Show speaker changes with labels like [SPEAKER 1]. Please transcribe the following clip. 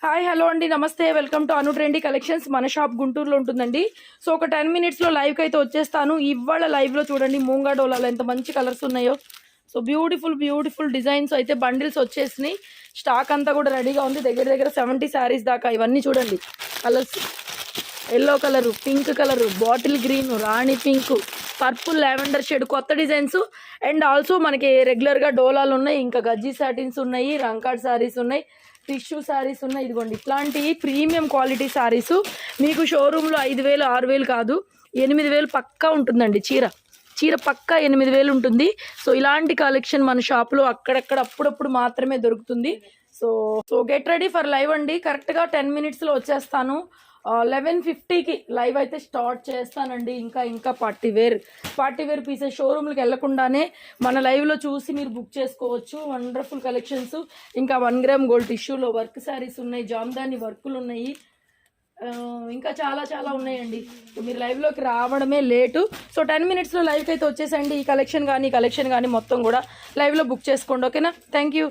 [SPEAKER 1] Hi hello అండి, నమస్తే, welcome to Anu trendy collections. మన షాప్ గుంటూరులో ఉంటుందండి. సో ఒక 10 మినిట్స్లో లైవ్కి అయితే వచ్చేస్తాను. ఇవాళ లైవ్లో చూడండి మూంగా డోలాలో ఎంత మంచి కలర్స్ ఉన్నాయో. సో బ్యూటిఫుల్ డిజైన్స్ అయితే బండిల్స్ వచ్చేసినాయి. స్టాక్ అంతా కూడా రెడీగా ఉంది. దగ్గర 70 శారీస్ దాకా. ఇవన్నీ చూడండి colours. Yellow colour, pink colour, bottle green, rani pink, purple, lavender shade, కొత్త డిజైన్స్. అండ్ ఆల్సో మనకి రెగ్యులర్గా డోలాలు ఉన్నాయి, ఇంకా గజ్జీ సాటిన్స్ ఉన్నాయి, రంకాడ్ శారీస్ ఉన్నాయి, టిష్యూ శారీస్ ఉన్నాయి. ఇదిగోండి ఇట్లాంటి ప్రీమియం క్వాలిటీ శారీస్ మీకు షోరూంలో 5,000 6,000 కాదు, 8,000 పక్కా ఉంటుందండి. చీర పక్కా 8,000 ఉంటుంది. సో ఇలాంటి కలెక్షన్ మన షాప్లో అక్కడక్కడ అప్పుడప్పుడు మాత్రమే దొరుకుతుంది. So get ready for live అండి. కరెక్ట్గా 10 మినిట్స్లో వచ్చేస్తాను. 11:50కి లైవ్ అయితే స్టార్ట్ చేస్తానండి. ఇంకా పార్టీ వేర్ పీసెస్ షోరూమ్కి వెళ్లకుండానే మన లైవ్లో చూసి మీరు బుక్ చేసుకోవచ్చు. Wonderful collections. ఇంకా 1 గ్రామ్ గోల్డ్ టిష్యూలో వర్క్ శారీస్ ఉన్నాయి, జామ్దాని వర్కులు ఉన్నాయి, ఇంకా చాలా ఉన్నాయండి. మీరు లైవ్లోకి రావడమే లేటు. సో 10 మినిట్స్లో లైవ్కి అయితే వచ్చేసండి. ఈ కలెక్షన్ కానీ మొత్తం కూడా లైవ్లో బుక్ చేసుకోండి. ఓకేనా? Thank you.